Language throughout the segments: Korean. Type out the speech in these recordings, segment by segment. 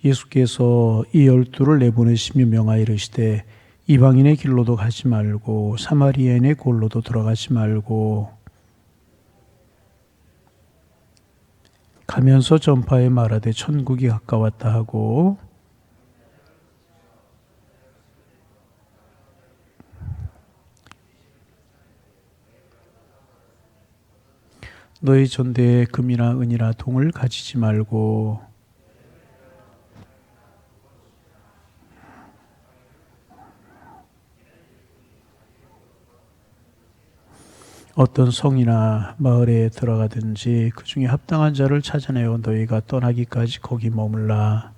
예수께서 이 12를 내보내시며 명하여 이르시되 이방인의 길로도 가지 말고 사마리아인의 골로도 들어가지 말고 가면서 전파에 말하되 천국이 가까웠다 하고 너희 전대에 금이나 은이나 동을 가지지 말고 어떤 성이나 마을에 들어가든지 그 중에 합당한 자를 찾아내어 너희가 떠나기까지 거기 머물라.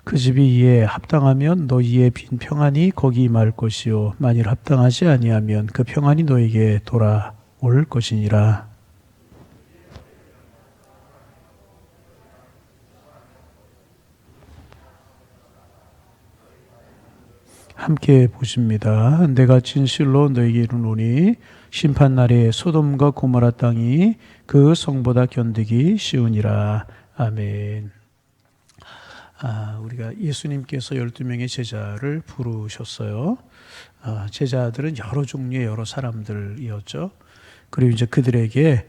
그 집이 이에 합당하면 너희의 빈 평안이 거기 임할 것이요 만일 합당하지 아니하면 그 평안이 너희에게 돌아올 것이니라. 함께 보십니다. 내가 진실로 너희에게 이르노니 심판날에 소돔과 고모라 땅이 그 성보다 견디기 쉬우니라. 아멘. 우리가 예수님께서 12명의 제자를 부르셨어요. 제자들은 여러 종류의 여러 사람들이었죠. 그리고 이제 그들에게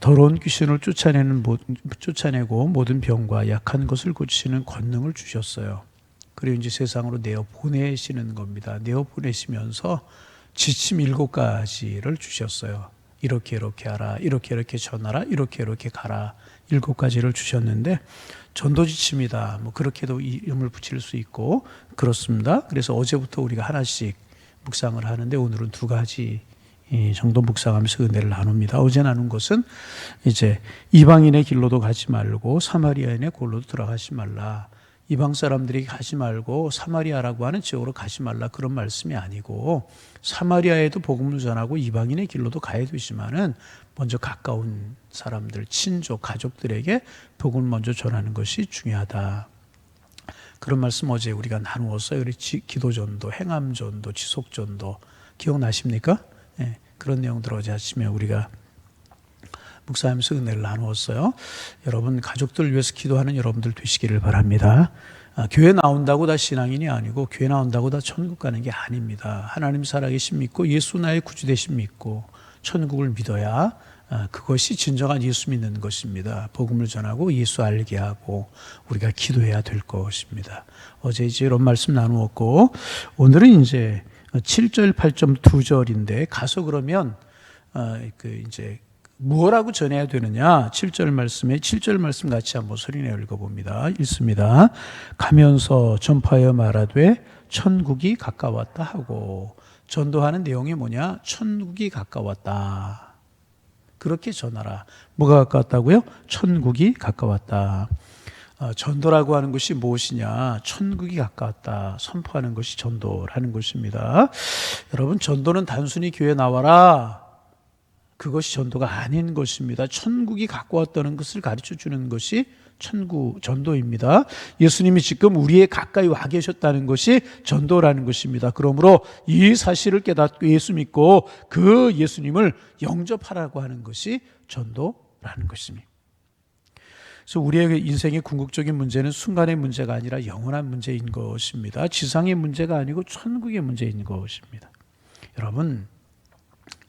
더러운 귀신을 쫓아내고 모든 병과 약한 것을 고치는 권능을 주셨어요. 그리고 이제 세상으로 내어 보내시는 겁니다. 내어 보내시면서 지침 7가지를 주셨어요. 이렇게 하라, 이렇게 전하라, 이렇게 가라. 7가지를 주셨는데 전도 지침이다. 뭐 그렇게도 이름을 붙일 수 있고 그렇습니다. 그래서 어제부터 우리가 하나씩 묵상을 하는데 오늘은 2가지 정도 묵상하면서 은혜를 나눕니다. 어제 나눈 것은 이제 이방인의 길로도 가지 말고 사마리아인의 골로도 들어가지 말라. 이방 사람들이 가지 말고 사마리아라고 하는 지역으로 가지 말라 그런 말씀이 아니고 사마리아에도 복음을 전하고 이방인의 길로도 가야 되지만은 먼저 가까운 사람들, 친족, 가족들에게 복음을 먼저 전하는 것이 중요하다. 그런 말씀 어제 우리가 나누었어요. 우리 기도전도, 행함전도, 지속전도 기억나십니까? 네, 그런 내용들 어제 아침에 우리가 묵상하면서 은혜를 나누었어요. 여러분 가족들 위해서 기도하는 여러분들 되시기를 바랍니다. 교회 나온다고 다 신앙인이 아니고 교회 나온다고 다 천국 가는 게 아닙니다. 하나님 살아계심 믿고 예수 나의 구주 되심 믿고 천국을 믿어야 그것이 진정한 예수 믿는 것입니다. 복음을 전하고 예수 알게 하고 우리가 기도해야 될 것입니다. 어제 이제 이런 말씀 나누었고 오늘은 이제 7절, 8점 2절인데 가서 그러면 이제 무엇라고 전해야 되느냐? 7절 말씀 같이 한번 소리내어 읽어봅니다. 읽습니다. 가면서 전파하여 말하되 천국이 가까웠다 하고 전도하는 내용이 뭐냐? 천국이 가까웠다. 그렇게 전하라. 뭐가 가까웠다고요? 천국이 가까웠다. 전도라고 하는 것이 무엇이냐? 천국이 가까웠다. 선포하는 것이 전도라는 것입니다. 여러분 전도는 단순히 교회 나와라. 그것이 전도가 아닌 것입니다. 천국이 가까웠다는 것을 가르쳐 주는 것이 전도입니다. 예수님이 지금 우리의 가까이 와 계셨다는 것이 전도라는 것입니다. 그러므로 이 사실을 깨닫고 예수 믿고 그 예수님을 영접하라고 하는 것이 전도라는 것입니다. 그래서 우리의 인생의 궁극적인 문제는 순간의 문제가 아니라 영원한 문제인 것입니다. 지상의 문제가 아니고 천국의 문제인 것입니다. 여러분,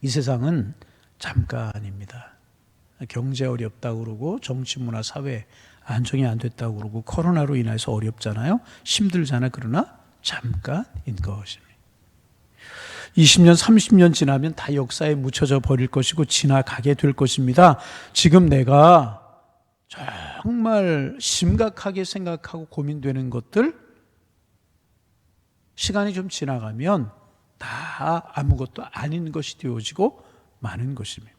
이 세상은 잠깐입니다. 경제 어렵다고 그러고 정치, 문화, 사회 안정이 안 됐다고 그러고 코로나로 인해서 어렵잖아요. 힘들잖아요. 그러나 잠깐인 것입니다. 20년, 30년 지나면 다 역사에 묻혀져 버릴 것이고 지나가게 될 것입니다. 지금 내가 정말 심각하게 생각하고 고민되는 것들 시간이 좀 지나가면 다 아무것도 아닌 것이 되어지고 많은 것입니다.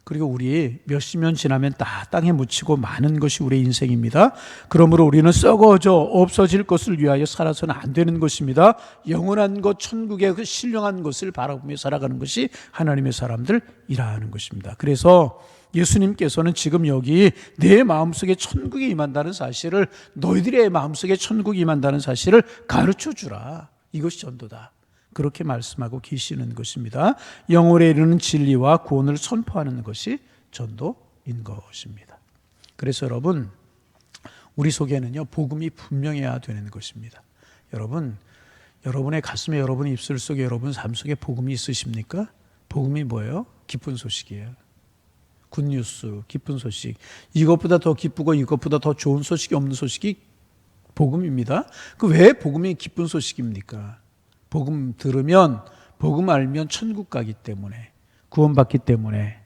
그리고 우리 몇십 년 지나면 다 땅에 묻히고 많은 것이 우리의 인생입니다. 그러므로 우리는 썩어져 없어질 것을 위하여 살아서는 안 되는 것입니다. 영원한 것, 천국의 그 신령한 것을 바라보며 살아가는 것이 하나님의 사람들이라는 것입니다. 그래서 예수님께서는 지금 여기 내 마음속에 천국이 임한다는 사실을, 너희들의 마음속에 천국이 임한다는 사실을 가르쳐 주라. 이것이 전도다. 그렇게 말씀하고 계시는 것입니다. 영혼에 이르는 진리와 구원을 선포하는 것이 전도인 것입니다. 그래서 여러분, 우리 속에는요, 복음이 분명해야 되는 것입니다. 여러분, 여러분의 가슴에, 여러분의 입술 속에, 여러분 삶 속에 복음이 있으십니까? 복음이 뭐예요? 기쁜 소식이에요. 굿뉴스, 기쁜 소식. 이것보다 더 기쁘고 이것보다 더 좋은 소식이 없는 소식이 복음입니다. 그 왜 복음이 기쁜 소식입니까? 복음 들으면, 복음 알면 천국 가기 때문에, 구원받기 때문에,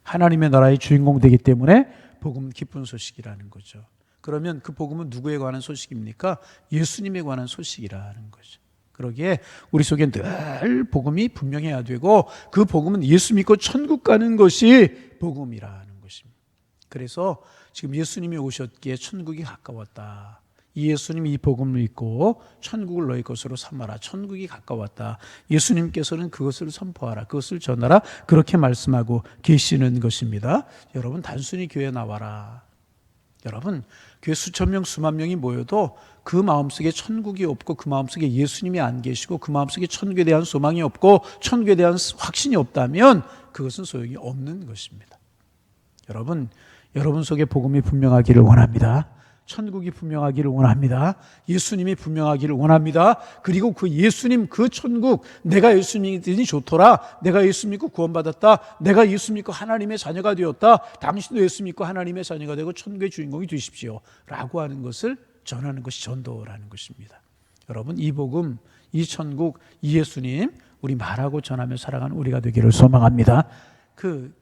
하나님의 나라의 주인공 되기 때문에 복음은 기쁜 소식이라는 거죠. 그러면 그 복음은 누구에 관한 소식입니까? 예수님에 관한 소식이라는 거죠. 그러기에 우리 속에 늘 복음이 분명해야 되고, 그 복음은 예수 믿고 천국 가는 것이 복음이라는 것입니다. 그래서 지금 예수님이 오셨기에 천국이 가까웠다. 이 예수님이 이 복음을 믿고 천국을 너희 것으로 삼아라. 천국이 가까웠다. 예수님께서는 그것을 선포하라. 그것을 전하라. 그렇게 말씀하고 계시는 것입니다. 여러분, 단순히 교회에 나와라. 여러분, 교회 수천 명, 수만 명이 모여도 그 마음속에 천국이 없고, 그 마음속에 예수님이 안 계시고, 그 마음속에 천국에 대한 소망이 없고, 천국에 대한 확신이 없다면 그것은 소용이 없는 것입니다. 여러분, 여러분 속에 복음이 분명하기를 원합니다. 천국이 분명하기를 원합니다. 예수님이 분명하기를 원합니다. 그리고 그 예수님, 그 천국, 내가 예수 믿으니 좋더라. 내가 예수 믿고 구원받았다. 내가 예수 믿고 하나님의 자녀가 되었다. 당신도 예수 믿고 하나님의 자녀가 되고 천국의 주인공이 되십시오. 라고 하는 것을 전하는 것이 전도라는 것입니다. 여러분, 이 복음, 이 천국, 이 예수님, 우리 말하고 전하며 살아가는 우리가 되기를 소망합니다. 그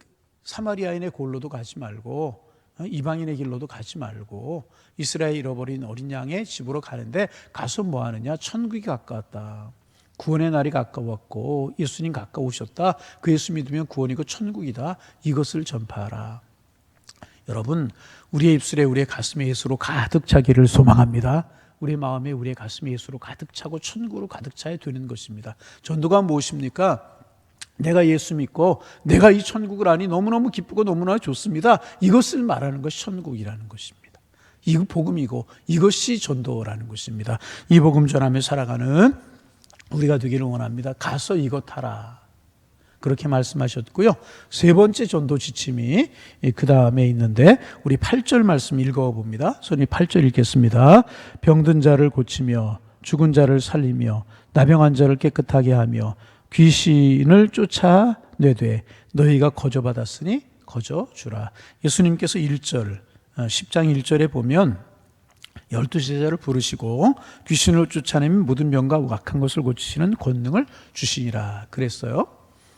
사마리아인의 골로도 가지 말고, 이방인의 길로도 가지 말고, 이스라엘 잃어버린 어린 양의 집으로 가는데 가서 뭐 하느냐? 천국이 가까웠다. 구원의 날이 가까웠고 예수님 가까우셨다. 그 예수 믿으면 구원이고 천국이다. 이것을 전파하라. 여러분, 우리의 입술에, 우리의 가슴에 예수로 가득 차기를 소망합니다. 우리의 마음에, 우리의 가슴에 예수로 가득 차고 천국으로 가득 차야 되는 것입니다. 전도가 무엇입니까? 내가 예수 믿고 내가 이 천국을 아니 너무너무 기쁘고 너무나 좋습니다. 이것을 말하는 것이 천국이라는 것입니다. 이거 복음이고 이것이 전도라는 것입니다. 이 복음 전하며 살아가는 우리가 되기를 원합니다. 가서 이것 하라. 그렇게 말씀하셨고요. 세 번째 전도 지침이 그 다음에 있는데, 우리 8절 말씀 읽어봅니다. 손이 8절 읽겠습니다. 병든 자를 고치며 죽은 자를 살리며 나병한 자를 깨끗하게 하며 귀신을 쫓아내되 너희가 거저받았으니 거저주라. 예수님께서 1절, 10장 1절에 보면 12제자를 부르시고 귀신을 쫓아내면 모든 병과 악한 것을 고치시는 권능을 주시니라 그랬어요.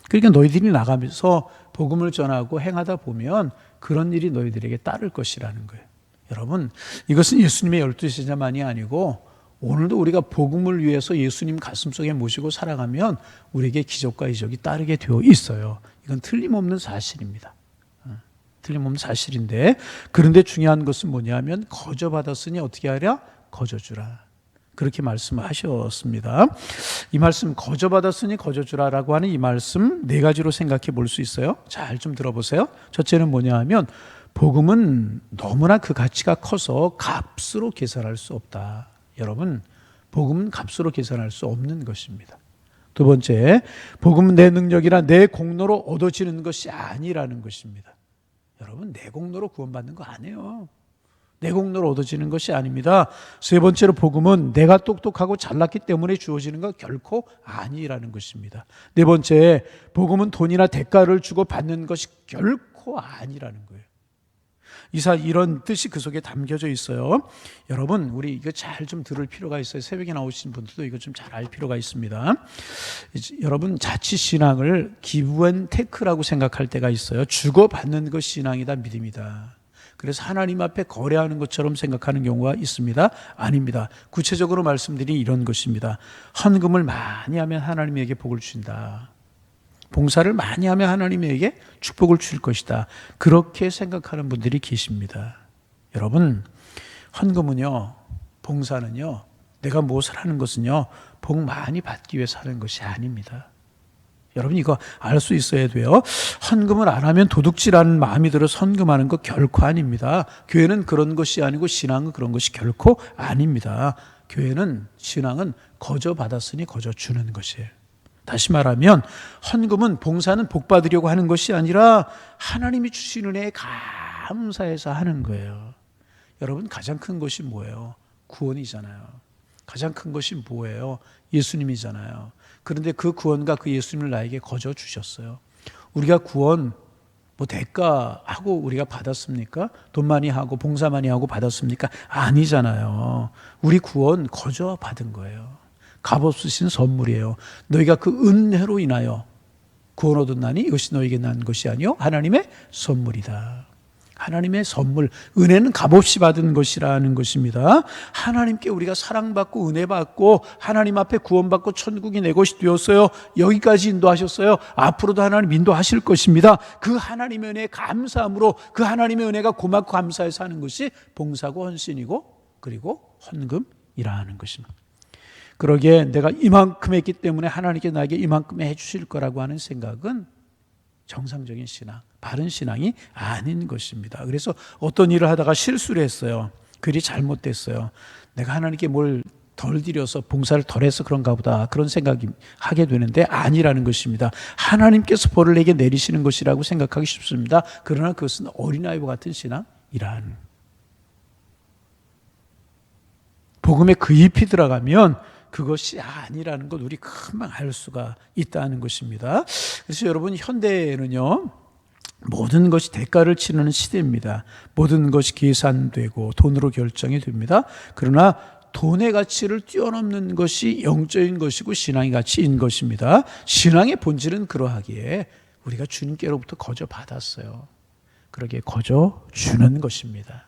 그러니까 너희들이 나가면서 복음을 전하고 행하다 보면 그런 일이 너희들에게 따를 것이라는 거예요. 여러분, 이것은 예수님의 12제자만이 아니고 오늘도 우리가 복음을 위해서 예수님 가슴속에 모시고 살아가면 우리에게 기적과 이적이 따르게 되어 있어요. 이건 틀림없는 사실입니다. 틀림없는 사실인데, 그런데 중요한 것은 뭐냐면 거저받았으니 어떻게 하랴? 거저주라. 그렇게 말씀하셨습니다. 이 말씀, 거저받았으니 거저주라라고 하는 이 말씀 네 가지로 생각해 볼 수 있어요. 잘 좀 들어보세요. 첫째는 뭐냐 하면 복음은 너무나 그 가치가 커서 값으로 계산할 수 없다. 여러분, 복음은 값으로 계산할 수 없는 것입니다. 두 번째, 복음은 내 능력이나 내 공로로 얻어지는 것이 아니라는 것입니다. 여러분, 내 공로로 구원받는 거 아니에요. 내 공로로 얻어지는 것이 아닙니다. 세 번째로, 복음은 내가 똑똑하고 잘났기 때문에 주어지는 것 결코 아니라는 것입니다. 네 번째, 복음은 돈이나 대가를 주고 받는 것이 결코 아니라는 거예요. 이런 뜻이 그 속에 담겨져 있어요. 여러분, 우리 이거 잘 좀 들을 필요가 있어요. 새벽에 나오신 분들도 이거 좀 잘 알 필요가 있습니다. 여러분, 자칫 신앙을 기브 앤 테크라고 생각할 때가 있어요. 주고받는 것이 신앙이다, 믿음이다. 그래서 하나님 앞에 거래하는 것처럼 생각하는 경우가 있습니다. 아닙니다. 구체적으로 말씀드린 이런 것입니다. 헌금을 많이 하면 하나님에게 복을 주신다. 봉사를 많이 하면 하나님에게 축복을 줄 것이다. 그렇게 생각하는 분들이 계십니다. 여러분, 헌금은요, 봉사는요, 내가 무엇을 하는 것은요, 복 많이 받기 위해서 하는 것이 아닙니다. 여러분, 이거 알 수 있어야 돼요. 헌금을 안 하면 도둑질하는 마음이 들어서 헌금하는 거 결코 아닙니다. 교회는 그런 것이 아니고 신앙은 그런 것이 결코 아닙니다. 교회는, 신앙은 거저 받았으니 거저 주는 것이에요. 다시 말하면 헌금은, 봉사는 복 받으려고 하는 것이 아니라 하나님이 주신 은혜에 감사해서 하는 거예요. 여러분, 가장 큰 것이 뭐예요? 구원이잖아요. 가장 큰 것이 뭐예요? 예수님이잖아요. 그런데 그 구원과 그 예수님을 나에게 거저 주셨어요. 우리가 구원 뭐 대가하고 우리가 받았습니까? 돈 많이 하고 봉사 많이 하고 받았습니까? 아니잖아요. 우리 구원 거저 받은 거예요. 값없으신 선물이에요. 너희가 그 은혜로 인하여 구원 얻었나니 이것이 너에게 난 것이 아니요 하나님의 선물이다. 하나님의 선물, 은혜는 값없이 받은 것이라는 것입니다. 하나님께 우리가 사랑받고 은혜받고 하나님 앞에 구원받고 천국이 내 것이 되었어요. 여기까지 인도하셨어요. 앞으로도 하나님 인도하실 것입니다. 그 하나님의 은혜에 감사함으로 그 하나님의 은혜가 고맙고 감사해서 하는 것이 봉사고 헌신이고 그리고 헌금이라는 것입니다. 그러기에 내가 이만큼 했기 때문에 하나님께 나에게 이만큼 해주실 거라고 하는 생각은 정상적인 신앙, 바른 신앙이 아닌 것입니다. 그래서 어떤 일을 하다가 실수를 했어요. 그 일이 잘못됐어요. 내가 하나님께 뭘 덜 드려서 봉사를 덜 해서 그런가 보다 그런 생각이 하게 되는데 아니라는 것입니다. 하나님께서 벌을 내게 내리시는 것이라고 생각하기 쉽습니다. 그러나 그것은 어린아이와 같은 신앙이란. 복음에 그 잎이 들어가면 그것이 아니라는 것 우리 금방 알 수가 있다는 것입니다. 그래서 여러분, 현대에는요 모든 것이 대가를 치르는 시대입니다. 모든 것이 계산되고 돈으로 결정이 됩니다. 그러나 돈의 가치를 뛰어넘는 것이 영적인 것이고 신앙의 가치인 것입니다. 신앙의 본질은 그러하기에 우리가 주님께로부터 거저 받았어요. 그러기에 거저 주는 것입니다.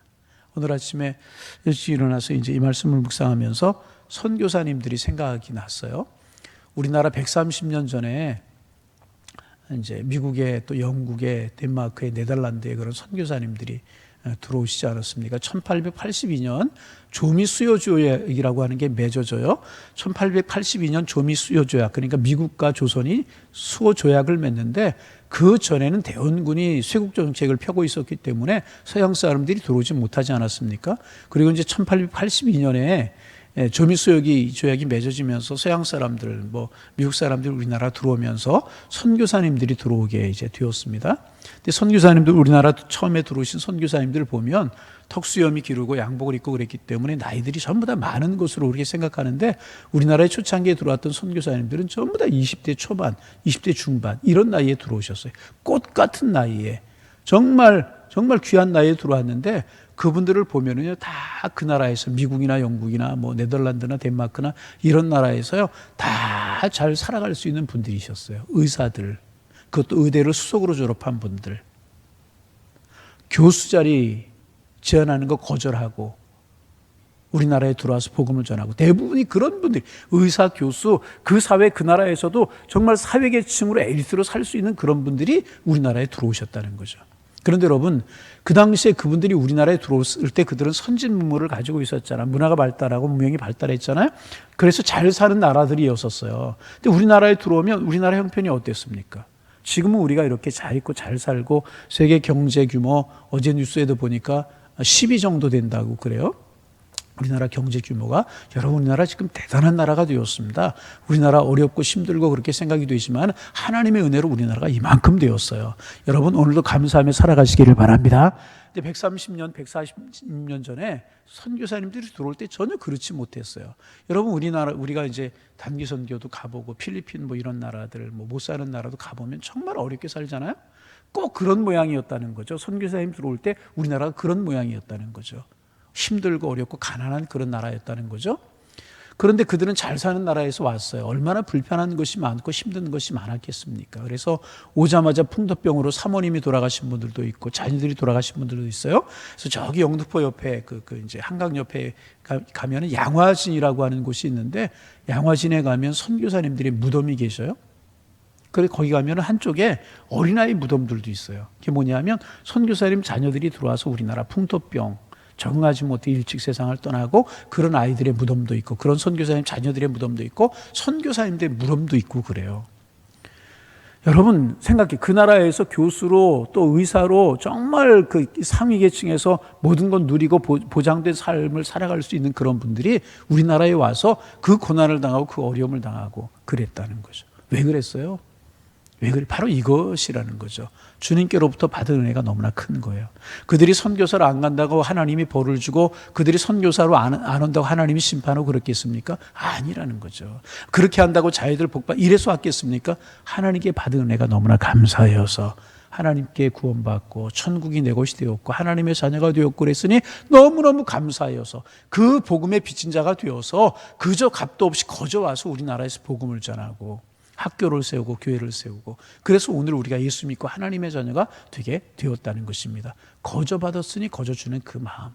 오늘 아침에 일찍 일어나서 이제 이 말씀을 묵상하면서 선교사님들이 생각이 났어요. 우리나라 130년 전에 이제 미국에 또 영국에 덴마크에 네덜란드에 그런 선교사님들이 들어오시지 않았습니까? 1882년 조미 수요 조약이라고 하는 게 맺어져요. 1882년 조미 수요 조약, 그러니까 미국과 조선이 수호 조약을 맺는데 그 전에는 대원군이 쇄국 정책을 펴고 있었기 때문에 서양 사람들이 들어오지 못하지 않았습니까? 그리고 이제 1882년에 조미 수요 조약이 맺어지면서 서양 사람들, 미국 사람들 우리나라 들어오면서 선교사님들이 들어오게 이제 되었습니다. 근데 선교사님들, 우리나라 처음에 들어오신 선교사님들을 보면 턱수염이 기르고 양복을 입고 그랬기 때문에 나이들이 전부 다 많은 것으로 우리가 생각하는데 우리나라의 초창기에 들어왔던 선교사님들은 전부 다 20대 초반, 20대 중반 이런 나이에 들어오셨어요. 꽃 같은 나이에 정말 귀한 나이에 들어왔는데 그분들을 보면은요, 다 그 나라에서 미국이나 영국이나 네덜란드나 덴마크나 이런 나라에서요, 다 잘 살아갈 수 있는 분들이셨어요. 의사들, 그것도 의대를 수석으로 졸업한 분들, 교수 자리 제안하는 거 거절하고 우리나라에 들어와서 복음을 전하고 대부분이 그런 분들이 의사, 교수, 그 사회 그 나라에서도 정말 사회계층으로 엘리트로 살 수 있는 그런 분들이 우리나라에 들어오셨다는 거죠. 그런데 여러분, 그 당시에 그분들이 우리나라에 들어왔을 때 그들은 선진 문물을 가지고 있었잖아요. 문화가 발달하고 문명이 발달했잖아요. 그래서 잘 사는 나라들이었었어요. 근데 우리나라에 들어오면 우리나라 형편이 어땠습니까? 지금은 우리가 이렇게 잘 있고 잘 살고 세계 경제 규모 어제 뉴스에도 보니까 10위 정도 된다고 그래요. 우리나라 경제 규모가. 여러분, 우리나라 지금 대단한 나라가 되었습니다. 우리나라 어렵고 힘들고 그렇게 생각이 되지만 하나님의 은혜로 우리나라가 이만큼 되었어요. 여러분, 오늘도 감사하며 살아가시기를 바랍니다. 근데 130년, 140년 전에 선교사님들이 들어올 때 전혀 그렇지 못했어요. 여러분, 우리가 이제 단기 선교도 가보고 필리핀 이런 나라들, 못 사는 나라도 가보면 정말 어렵게 살잖아요. 꼭 그런 모양이었다는 거죠. 선교사님 들어올 때 우리나라가 그런 모양이었다는 거죠. 힘들고 어렵고 가난한 그런 나라였다는 거죠. 그런데 그들은 잘 사는 나라에서 왔어요. 얼마나 불편한 것이 많고 힘든 것이 많았겠습니까? 그래서 오자마자 풍토병으로 사모님이 돌아가신 분들도 있고 자녀들이 돌아가신 분들도 있어요. 그래서 저기 영등포 옆에 이제 한강 옆에 가면은 양화진이라고 하는 곳이 있는데 양화진에 가면 선교사님들의 무덤이 계셔요. 그래서 거기 가면 한쪽에 어린아이 무덤들도 있어요. 그게 뭐냐면 선교사님 자녀들이 들어와서 우리나라 풍토병 적응하지 못해 일찍 세상을 떠나고 그런 아이들의 무덤도 있고 그런 선교사님 자녀들의 무덤도 있고 선교사님들의 무덤도 있고 그래요. 여러분 생각해, 그 나라에서 교수로 또 의사로 정말 그 상위 계층에서 모든 건 누리고 보장된 삶을 살아갈 수 있는 그런 분들이 우리나라에 와서 그 고난을 당하고 그 어려움을 당하고 그랬다는 거죠. 왜 그랬어요? 왜 그래? 바로 이것이라는 거죠. 주님께로부터 받은 은혜가 너무나 큰 거예요. 그들이 선교사를 안 간다고 하나님이 벌을 주고 그들이 선교사로 안 온다고 하나님이 심판하고 그랬겠습니까? 아니라는 거죠. 그렇게 한다고 자기들 복받 이래서 왔겠습니까? 하나님께 받은 은혜가 너무나 감사해서 하나님께 구원받고 천국이 내 것이 되었고 하나님의 자녀가 되었고 그랬으니 너무너무 감사해서 그 복음에 빚진 자가 되어서 그저 값도 없이 거저 와서 우리나라에서 복음을 전하고 학교를 세우고 교회를 세우고 그래서 오늘 우리가 예수 믿고 하나님의 자녀가 되게 되었다는 것입니다. 거저 받았으니 거저 주는 그 마음.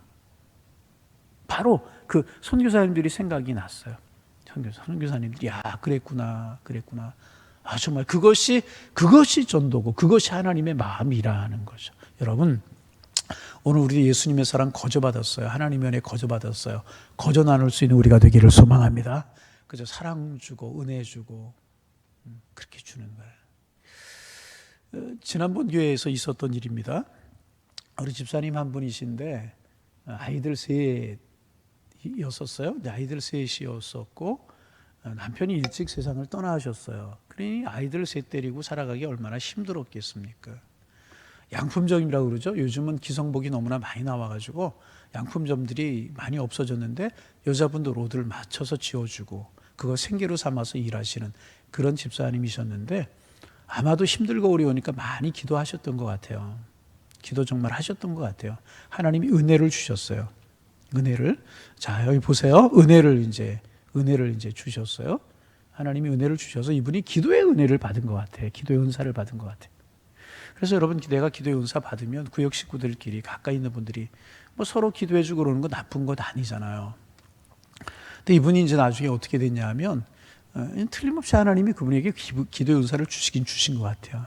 바로 그 선교사님들이 생각이 났어요. 선교사님들이 야 그랬구나. 아 정말 그것이 전도고 그것이 하나님의 마음이라는 거죠. 여러분 오늘 우리 예수님의 사랑 거저 받았어요. 하나님의 은혜 거저 받았어요. 거저 나눌 수 있는 우리가 되기를 소망합니다. 그저 사랑 주고 은혜 주고 그렇게 주는 거예요. 지난번 교회에서 있었던 일입니다. 우리 집사님 한 분이신데 아이들 셋이었어요. 아이들 셋이었었고 남편이 일찍 세상을 떠나셨어요. 그러니 아이들 셋 데리고 살아가기 얼마나 힘들었겠습니까? 양품점이라고 그러죠. 요즘은 기성복이 너무나 많이 나와가지고 양품점들이 많이 없어졌는데 여자분도 로드를 맞춰서 지어주고 그거 생계로 삼아서 일하시는 그런 집사님이셨는데 아마도 힘들고 어려우니까 많이 기도하셨던 것 같아요. 기도 정말 하셨던 것 같아요. 하나님이 은혜를 주셨어요. 은혜를. 자, 여기 보세요. 은혜를 이제 주셨어요. 하나님이 은혜를 주셔서 이분이 기도의 은혜를 받은 것 같아요. 기도의 은사를 받은 것 같아요. 그래서 여러분 내가 기도의 은사 받으면 구역 식구들끼리 가까이 있는 분들이 뭐 서로 기도해주고 그러는 거 나쁜 것 아니잖아요. 근데 이분이 이제 나중에 어떻게 됐냐 하면 틀림없이 하나님이 그분에게 기도의 은사를 주신 것 같아요.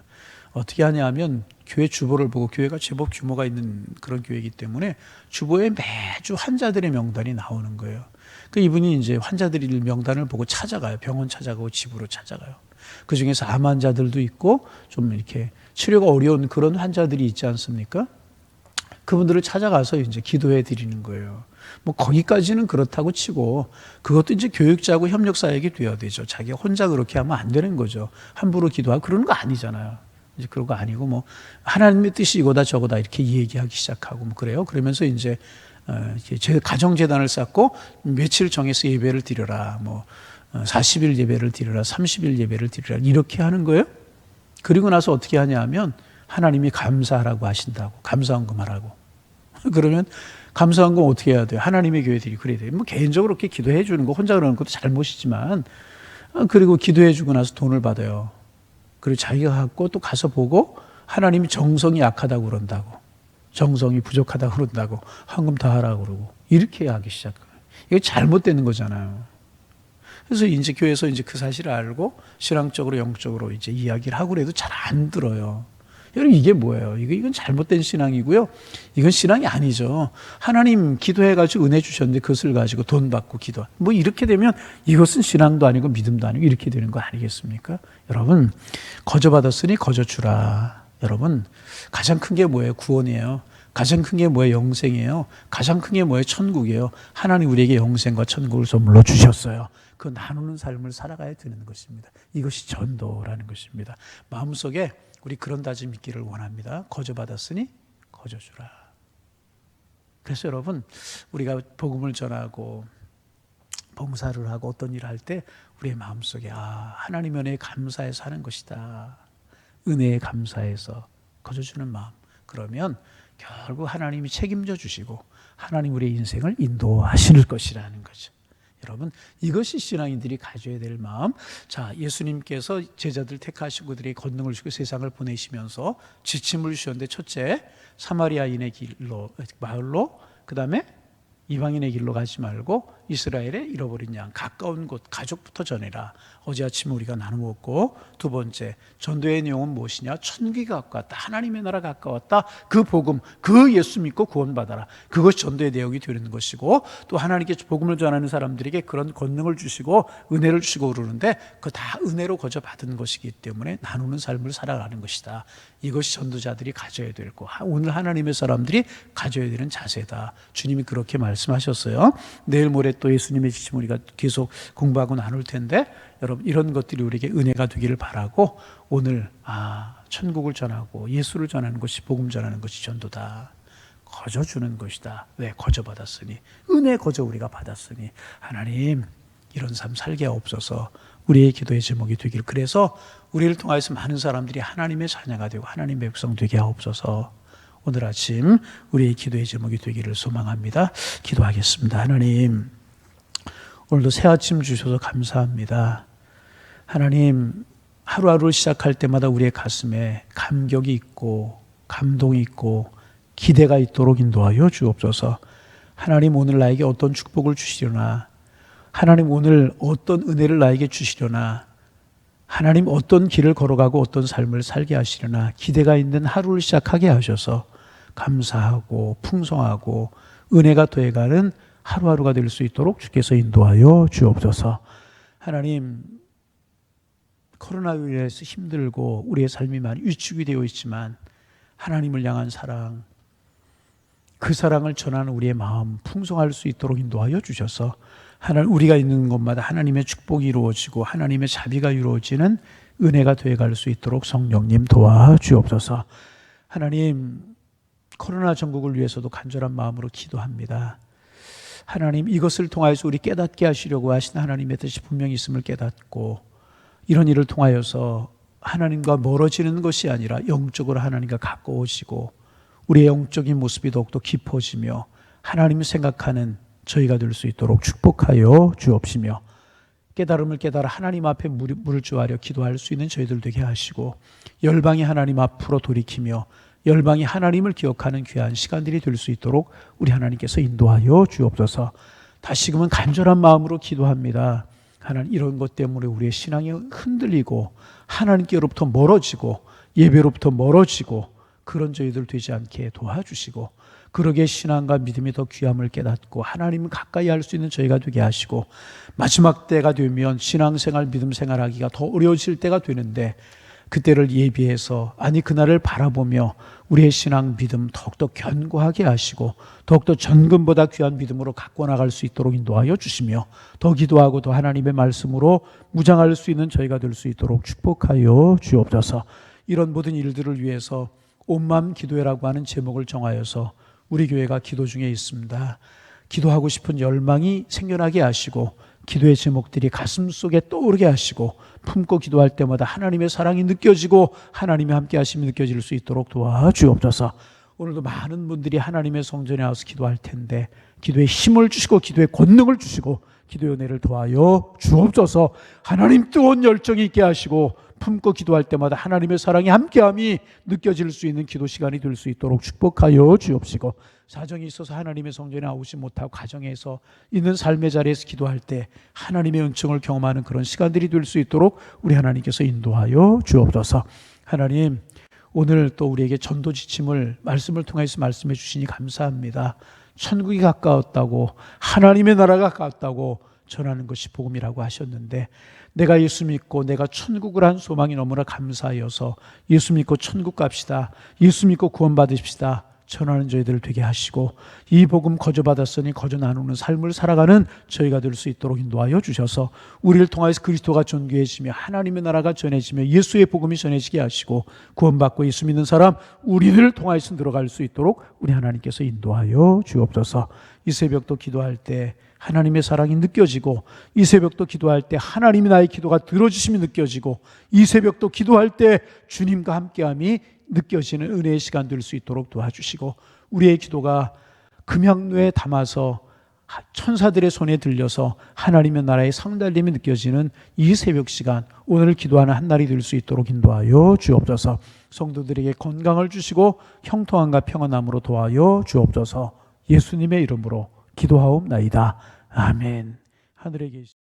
어떻게 하냐 하면 교회 주보를 보고 교회가 제법 규모가 있는 그런 교회이기 때문에 주보에 매주 환자들의 명단이 나오는 거예요. 그 이분이 이제 환자들 명단을 보고 찾아가요. 병원 찾아가고 집으로 찾아가요. 그 중에서 암 환자들도 있고 좀 이렇게 치료가 어려운 그런 환자들이 있지 않습니까? 그분들을 찾아가서 이제 기도해 드리는 거예요. 뭐 거기까지는 그렇다고 치고 그것도 이제 교육자하고 협력 사역이 돼야 되죠. 자기가 혼자 그렇게 하면 안 되는 거죠. 함부로 기도하고 그러는 거 아니잖아요. 이제 그런 거 아니고 뭐 하나님의 뜻이 이거다 저거다 이렇게 얘기하기 시작하고 뭐 그래요. 그러면서 이제 제 가정재단을 쌓고 며칠 정해서 예배를 드려라. 뭐 40일 예배를 드려라. 30일 예배를 드리라. 이렇게 하는 거예요. 그리고 나서 어떻게 하냐 하면 하나님이 감사하라고 하신다고. 감사헌금하라고. 그러면 감사헌금 어떻게 해야 돼요? 하나님의 교회들이 그래야 돼요. 뭐 개인적으로 그렇게 기도해 주는 거 혼자 그러는 것도 잘못이지만 그리고 기도해 주고 나서 돈을 받아요. 그리고 자기가 갖고 또 가서 보고 하나님이 정성이 약하다고 그런다고. 정성이 부족하다고 그런다고. 헌금 다 하라고 그러고. 이렇게 하기 시작해요. 이게 잘못되는 거잖아요. 그래서 이제 교회에서 이제 그 사실을 알고 신앙적으로 영적으로 이제 이야기를 하고 그래도 잘 안 들어요. 여러분 이게 뭐예요? 이건 잘못된 신앙이고요. 이건 신앙이 아니죠. 하나님 기도해가지고 은혜 주셨는데 그것을 가지고 돈 받고 기도. 뭐 이렇게 되면 이것은 신앙도 아니고 믿음도 아니고 이렇게 되는 거 아니겠습니까? 여러분 거저 받았으니 거저 주라. 여러분 가장 큰 게 뭐예요? 구원이에요. 가장 큰 게 뭐예요? 영생이에요. 가장 큰 게 뭐예요? 천국이에요. 하나님 우리에게 영생과 천국을 선물로 주셨어요. 그 나누는 삶을 살아가야 되는 것입니다. 이것이 전도라는 것입니다. 마음속에 우리 그런 다짐 있기를 원합니다. 거저 받았으니 거저 주라. 그래서 여러분 우리가 복음을 전하고 봉사를 하고 어떤 일을 할 때 우리의 마음속에 하나님 은혜에 감사해서 하는 것이다. 은혜에 감사해서 거저 주는 마음. 그러면 결국 하나님이 책임져 주시고 하나님 우리의 인생을 인도하실 것이라는 거죠. 여러분 이것이 신앙인들이 가져야 될 마음. 자, 예수님께서 제자들 택하시고 그들에게 권능을 주시고 세상을 보내시면서 지침을 주셨는데 첫째 사마리아인의 길로 마을로 그 다음에 이방인의 길로 가지 말고 이스라엘의 잃어버린 양 가까운 곳 가족부터 전해라. 어제 아침에 우리가 나누었고 두 번째 전도의 내용은 무엇이냐? 천국이 가까웠다. 하나님의 나라 가까웠다. 그 복음 그 예수 믿고 구원받아라. 그것이 전도의 내용이 되는 것이고 또 하나님께 복음을 전하는 사람들에게 그런 권능을 주시고 은혜를 주시고 그러는데 그 다 은혜로 거저 받은 것이기 때문에 나누는 삶을 살아가는 것이다. 이것이 전도자들이 가져야 될 거. 오늘 하나님의 사람들이 가져야 되는 자세다. 주님이 그렇게 말씀하셨습니다. 말씀하셨어요. 내일 모레 또 예수님의 지침 우리가 계속 공부하고 나눌 텐데 여러분 이런 것들이 우리에게 은혜가 되기를 바라고 오늘 천국을 전하고 예수를 전하는 것이 복음 전하는 것이 전도다. 거저 주는 것이다. 왜? 거저 받았으니. 은혜 거저 우리가 받았으니 하나님 이런 삶 살게 하옵소서. 우리의 기도의 제목이 되길. 그래서 우리를 통하여서 많은 사람들이 하나님의 자녀가 되고 하나님의 백성 되게 하옵소서. 오늘 아침 우리의 기도의 제목이 되기를 소망합니다. 기도하겠습니다. 하나님 오늘도 새 아침 주셔서 감사합니다. 하나님 하루하루를 시작할 때마다 우리의 가슴에 감격이 있고 감동이 있고 기대가 있도록 인도하여 주옵소서. 하나님 오늘 나에게 어떤 축복을 주시려나, 하나님 오늘 어떤 은혜를 나에게 주시려나, 하나님 어떤 길을 걸어가고 어떤 삶을 살게 하시려나 기대가 있는 하루를 시작하게 하셔서 감사하고 풍성하고 은혜가 더해가는 하루하루가 될 수 있도록 주께서 인도하여 주옵소서. 하나님 코로나로 인해서 힘들고 우리의 삶이 많이 위축이 되어 있지만 하나님을 향한 사랑, 그 사랑을 전하는 우리의 마음 풍성할 수 있도록 인도하여 주셔서 하나님 우리가 있는 곳마다 하나님의 축복이 이루어지고 하나님의 자비가 이루어지는 은혜가 되어갈 수 있도록 성령님 도와주옵소서. 하나님 코로나 전국을 위해서도 간절한 마음으로 기도합니다. 하나님 이것을 통하여서 우리 깨닫게 하시려고 하신 하나님의 뜻이 분명히 있음을 깨닫고 이런 일을 통하여서 하나님과 멀어지는 것이 아니라 영적으로 하나님과 가까워지고 우리의 영적인 모습이 더욱더 깊어지며 하나님을 생각하는 저희가 될 수 있도록 축복하여 주옵시며 깨달음을 깨달아 하나님 앞에 물을 주하려 기도할 수 있는 저희들 되게 하시고 열방이 하나님 앞으로 돌이키며 열방이 하나님을 기억하는 귀한 시간들이 될 수 있도록 우리 하나님께서 인도하여 주옵소서. 다시금은 간절한 마음으로 기도합니다. 하나님 이런 것 때문에 우리의 신앙이 흔들리고 하나님께로부터 멀어지고 예배로부터 멀어지고 그런 저희들 되지 않게 도와주시고 그러게 신앙과 믿음이 더 귀함을 깨닫고 하나님을 가까이 할 수 있는 저희가 되게 하시고 마지막 때가 되면 신앙생활 믿음생활 하기가 더 어려워질 때가 되는데 그때를 예비해서 그날을 바라보며 우리의 신앙 믿음 더욱더 견고하게 하시고 더욱더 전금보다 귀한 믿음으로 갖고 나갈 수 있도록 인도하여 주시며 더 기도하고 더 하나님의 말씀으로 무장할 수 있는 저희가 될 수 있도록 축복하여 주옵소서. 이런 모든 일들을 위해서 온마음 기도회라고 하는 제목을 정하여서 우리 교회가 기도 중에 있습니다. 기도하고 싶은 열망이 생겨나게 하시고 기도의 제목들이 가슴 속에 떠오르게 하시고 품고 기도할 때마다 하나님의 사랑이 느껴지고 하나님의 함께 하심이 느껴질 수 있도록 도와주옵소서. 오늘도 많은 분들이 하나님의 성전에 와서 기도할 텐데 기도에 힘을 주시고 기도의 권능을 주시고 기도의 은혜를 도와여 주옵소서. 하나님 뜨거운 열정이 있게 하시고 품고 기도할 때마다 하나님의 사랑이 함께함이 느껴질 수 있는 기도 시간이 될 수 있도록 축복하여 주옵시고 사정이 있어서 하나님의 성전에 나오지 못하고 가정에서 있는 삶의 자리에서 기도할 때 하나님의 은총을 경험하는 그런 시간들이 될 수 있도록 우리 하나님께서 인도하여 주옵소서. 하나님 오늘 또 우리에게 전도 지침을 말씀을 통해서 말씀해 주시니 감사합니다. 천국이 가까웠다고 하나님의 나라가 가까웠다고 전하는 것이 복음이라고 하셨는데 내가 예수 믿고 내가 천국을 한 소망이 너무나 감사하여서 예수 믿고 천국 갑시다. 예수 믿고 구원 받으십시다. 전하는 저희들을 되게 하시고 이 복음 거저 받았으니 거저 나누는 삶을 살아가는 저희가 될 수 있도록 인도하여 주셔서 우리를 통하여서 그리스도가 존귀해지며 하나님의 나라가 전해지며 예수의 복음이 전해지게 하시고 구원받고 예수 믿는 사람 우리를 통하여서 들어갈 수 있도록 우리 하나님께서 인도하여 주옵소서. 이 새벽도 기도할 때 하나님의 사랑이 느껴지고 이 새벽도 기도할 때 하나님이 나의 기도가 들어주심이 느껴지고 이 새벽도 기도할 때 주님과 함께함이 느껴지는 은혜의 시간 될 수 있도록 도와주시고 우리의 기도가 금향로에 담아서 천사들의 손에 들려서 하나님의 나라의 상달됨이 느껴지는 이 새벽 시간 오늘 기도하는 한 날이 될 수 있도록 인도하여 주옵소서. 성도들에게 건강을 주시고 형통함과 평안함으로 도와여 주옵소서. 예수님의 이름으로 기도하옵나이다. 아멘. 하늘에 계신